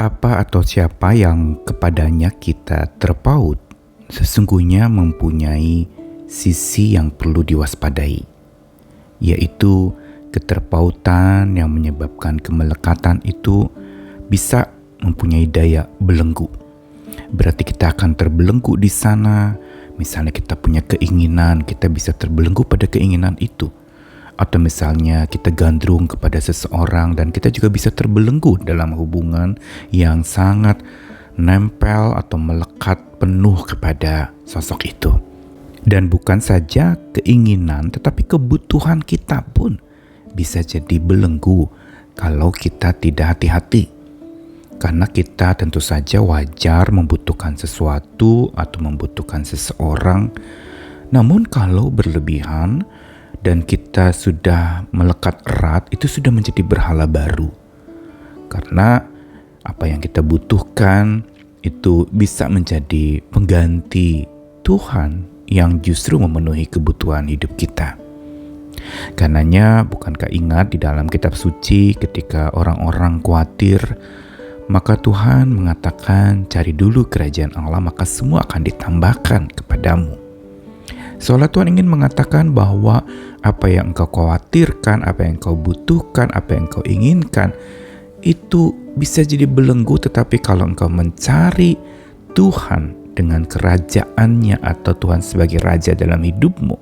apa atau siapa yang kepadanya kita terpaut sesungguhnya mempunyai sisi yang perlu diwaspadai, yaitu keterpautan yang menyebabkan kemelekatan itu bisa mempunyai daya belenggu. Berarti kita akan terbelenggu di sana. Misalnya kita punya keinginan, kita bisa terbelenggu pada keinginan itu. Atau misalnya kita gandrung kepada seseorang dan kita juga bisa terbelenggu dalam hubungan yang sangat nempel atau melekat penuh kepada sosok itu. Dan bukan saja keinginan, tetapi kebutuhan kita pun bisa jadi belenggu kalau kita tidak hati-hati. Karena kita tentu saja wajar membutuhkan sesuatu atau membutuhkan seseorang. Namun kalau berlebihan dan kita sudah melekat erat, itu sudah menjadi berhala baru. Karena apa yang kita butuhkan itu bisa menjadi pengganti Tuhan yang justru memenuhi kebutuhan hidup kita. Karenanya, bukankah ingat di dalam kitab suci ketika orang-orang khawatir, maka Tuhan mengatakan, cari dulu kerajaan Allah, maka semua akan ditambahkan kepadamu. Seolah Tuhan ingin mengatakan bahwa apa yang engkau khawatirkan, apa yang engkau butuhkan, apa yang engkau inginkan, itu bisa jadi belenggu, tetapi kalau engkau mencari Tuhan dengan kerajaannya atau Tuhan sebagai Raja dalam hidupmu,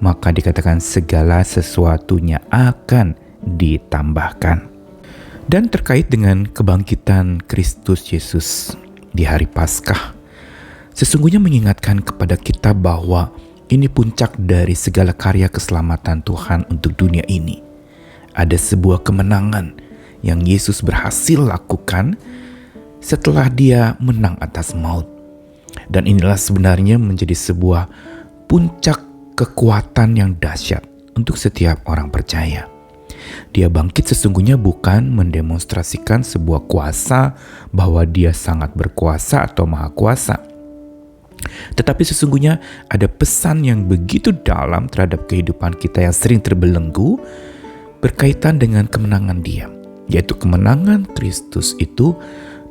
maka dikatakan segala sesuatunya akan ditambahkan. Dan terkait dengan kebangkitan Kristus Yesus di hari Paskah, sesungguhnya mengingatkan kepada kita bahwa ini puncak dari segala karya keselamatan Tuhan untuk dunia ini. Ada sebuah kemenangan yang Yesus berhasil lakukan setelah dia menang atas maut. Dan inilah sebenarnya menjadi sebuah puncak kekuatan yang dahsyat untuk setiap orang percaya. Dia bangkit sesungguhnya bukan mendemonstrasikan sebuah kuasa bahwa dia sangat berkuasa atau maha kuasa. Tetapi sesungguhnya ada pesan yang begitu dalam terhadap kehidupan kita yang sering terbelenggu berkaitan dengan kemenangan dia. Yaitu kemenangan Kristus itu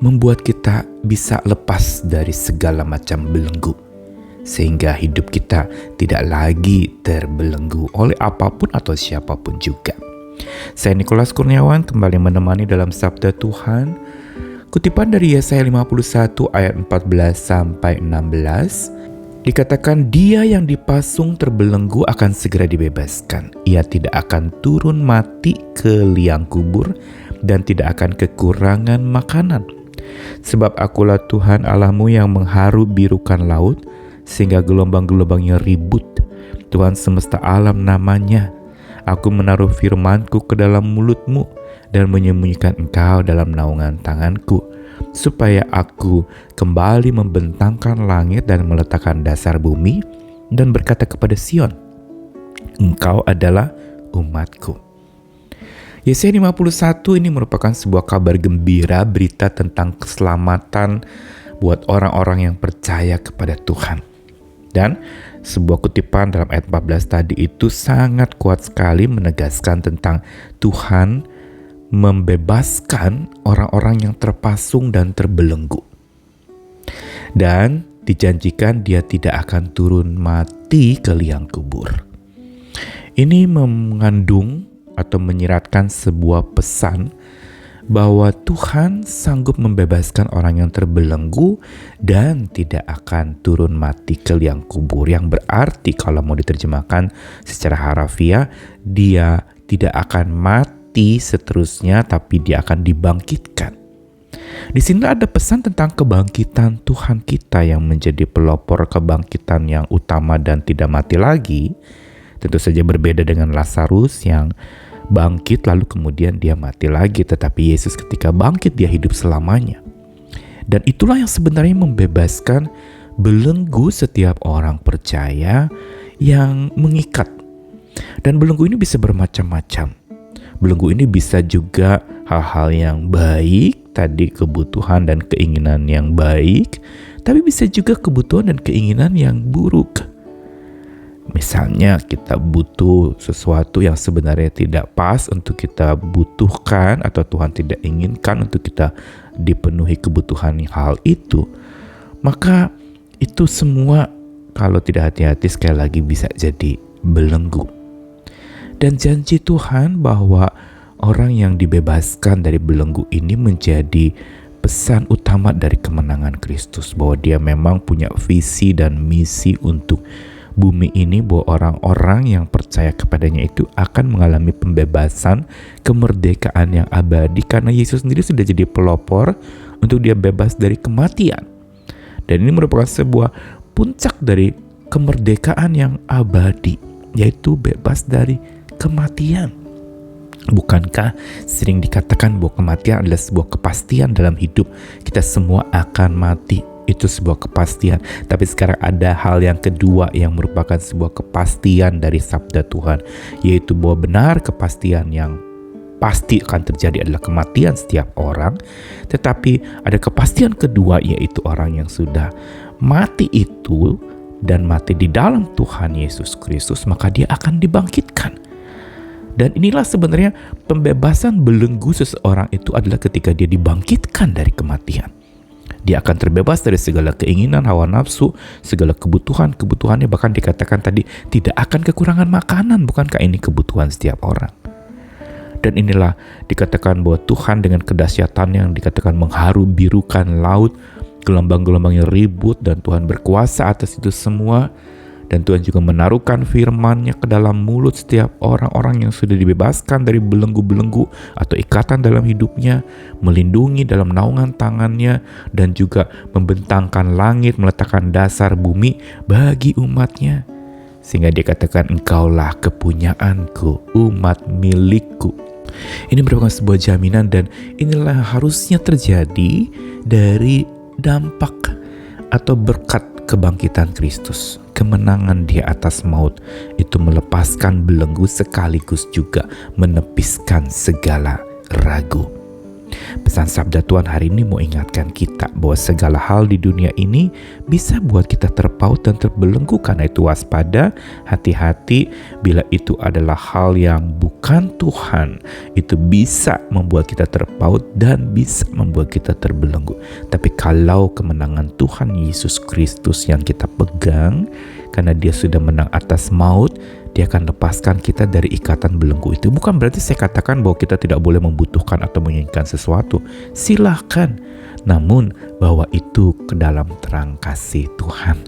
membuat kita bisa lepas dari segala macam belenggu. Sehingga hidup kita tidak lagi terbelenggu oleh apapun atau siapapun juga. Saya Nikolas Kurniawan kembali menemani dalam Sabda Tuhan. Kutipan dari Yesaya 51 ayat 14 sampai 16. Dikatakan, dia yang dipasung terbelenggu akan segera dibebaskan. Ia tidak akan turun mati ke liang kubur dan tidak akan kekurangan makanan. Sebab akulah Tuhan Allahmu yang mengharu birukan laut, sehingga gelombang-gelombangnya ribut. Tuhan semesta alam namanya. Aku menaruh firmanku ke dalam mulutmu dan menyembunyikan engkau dalam naungan tanganku, supaya aku kembali membentangkan langit dan meletakkan dasar bumi dan berkata kepada Sion, engkau adalah umatku. Yesaya 51 ini merupakan sebuah kabar gembira, berita tentang keselamatan buat orang-orang yang percaya kepada Tuhan. Dan sebuah kutipan dalam ayat 14 tadi itu sangat kuat sekali menegaskan tentang Tuhan membebaskan orang-orang yang terpasung dan terbelenggu. Dan dijanjikan dia tidak akan turun mati ke liang kubur. Ini mengandung atau menyiratkan sebuah pesan bahwa Tuhan sanggup membebaskan orang yang terbelenggu dan tidak akan turun mati ke liang kubur, yang berarti kalau mau diterjemahkan secara harafiah, dia tidak akan mati seterusnya, tapi dia akan dibangkitkan. Di sini ada pesan tentang kebangkitan Tuhan kita yang menjadi pelopor kebangkitan yang utama dan tidak mati lagi. Tentu saja berbeda dengan Lazarus yang bangkit lalu kemudian dia mati lagi, tetapi Yesus ketika bangkit dia hidup selamanya. Dan itulah yang sebenarnya membebaskan belenggu setiap orang percaya yang mengikat. Dan belenggu ini bisa bermacam-macam. Belenggu ini bisa juga hal-hal yang baik, tadi kebutuhan dan keinginan yang baik, tapi bisa juga kebutuhan dan keinginan yang buruk. Misalnya kita butuh sesuatu yang sebenarnya tidak pas untuk kita butuhkan atau Tuhan tidak inginkan untuk kita dipenuhi kebutuhan hal itu, maka itu semua kalau tidak hati-hati sekali lagi bisa jadi belenggu. Dan janji Tuhan bahwa orang yang dibebaskan dari belenggu ini menjadi pesan utama dari kemenangan Kristus, bahwa dia memang punya visi dan misi untuk bumi ini, bahwa orang-orang yang percaya kepadanya itu akan mengalami pembebasan, kemerdekaan yang abadi, karena Yesus sendiri sudah jadi pelopor untuk dia bebas dari kematian. Dan ini merupakan sebuah puncak dari kemerdekaan yang abadi, yaitu bebas dari kematian. Bukankah sering dikatakan bahwa kematian adalah sebuah kepastian dalam hidup? Kita semua akan mati. Itu sebuah kepastian. Tapi sekarang ada hal yang kedua yang merupakan sebuah kepastian dari sabda Tuhan, yaitu bahwa benar kepastian yang pasti akan terjadi adalah kematian setiap orang. Tetapi ada kepastian kedua, yaitu orang yang sudah mati itu dan mati di dalam Tuhan Yesus Kristus, maka dia akan dibangkitkan. Dan inilah sebenarnya pembebasan belenggu seseorang itu adalah ketika dia dibangkitkan dari kematian. Dia akan terbebas dari segala keinginan, hawa nafsu, segala kebutuhannya. Bahkan dikatakan tadi tidak akan kekurangan makanan. Bukankah ini kebutuhan setiap orang? Dan inilah dikatakan bahwa Tuhan dengan kedahsyatannya yang dikatakan mengharu birukan laut, gelombang-gelombangnya ribut, dan Tuhan berkuasa atas itu semua. Dan Tuhan juga menaruhkan firman-Nya ke dalam mulut setiap orang-orang yang sudah dibebaskan dari belenggu-belenggu atau ikatan dalam hidupnya, melindungi dalam naungan tangan-Nya, dan juga membentangkan langit, meletakkan dasar bumi bagi umat-Nya. Sehingga dia katakan, engkaulah kepunyaanku, umat milikku. Ini merupakan sebuah jaminan, dan inilah harusnya terjadi dari dampak atau berkat kebangkitan Kristus. Kemenangan di atas maut itu melepaskan belenggu sekaligus juga menepiskan segala ragu. Pesan sabda Tuhan hari ini mau ingatkan kita bahwa segala hal di dunia ini bisa buat kita terpaut dan terbelenggu. Karena itu waspada, hati-hati bila itu adalah hal yang bukan Tuhan. Itu bisa membuat kita terpaut dan bisa membuat kita terbelenggu. Tapi kalau kemenangan Tuhan Yesus Kristus yang kita pegang, karena dia sudah menang atas maut, dia akan lepaskan kita dari ikatan belenggu itu. Bukan berarti saya katakan bahwa kita tidak boleh membutuhkan atau menginginkan sesuatu. Silahkan. Namun bahwa itu ke dalam terang kasih Tuhan.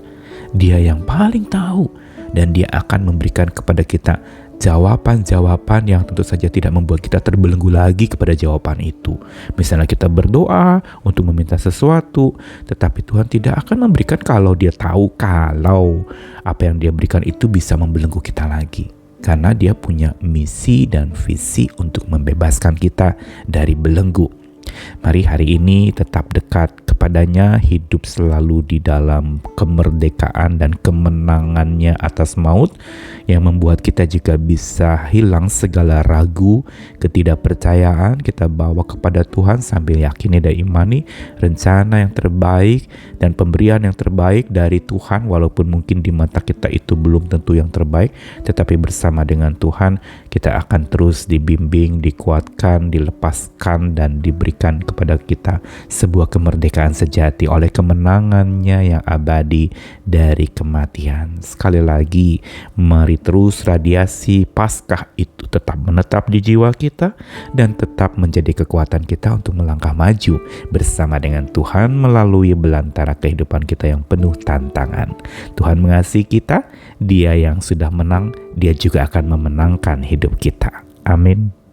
Dia yang paling tahu. Dan dia akan memberikan kepada kita jawaban-jawaban yang tentu saja tidak membuat kita terbelenggu lagi kepada jawaban itu. Misalnya kita berdoa untuk meminta sesuatu, tetapi Tuhan tidak akan memberikan kalau dia tahu kalau apa yang dia berikan itu bisa membelenggu kita lagi. Karena dia punya misi dan visi untuk membebaskan kita dari belenggu. Mari hari ini tetap dekat kepadanya, hidup selalu di dalam kemerdekaan dan kemenangannya atas maut, yang membuat kita juga bisa hilang segala ragu, ketidakpercayaan. Kita bawa kepada Tuhan sambil yakini dan imani rencana yang terbaik dan pemberian yang terbaik dari Tuhan. Walaupun mungkin di mata kita itu belum tentu yang terbaik, tetapi bersama dengan Tuhan kita akan terus dibimbing, dikuatkan, dilepaskan, dan diberikan kepada kita sebuah kemerdekaan sejati oleh kemenangannya yang abadi dari kematian. Sekali lagi, mari terus radiasi Paskah itu tetap menetap di jiwa kita dan tetap menjadi kekuatan kita untuk melangkah maju bersama dengan Tuhan melalui belantara kehidupan kita yang penuh tantangan. Tuhan mengasihi kita, Dia yang sudah menang, Dia juga akan memenangkan hidup kita. Amin.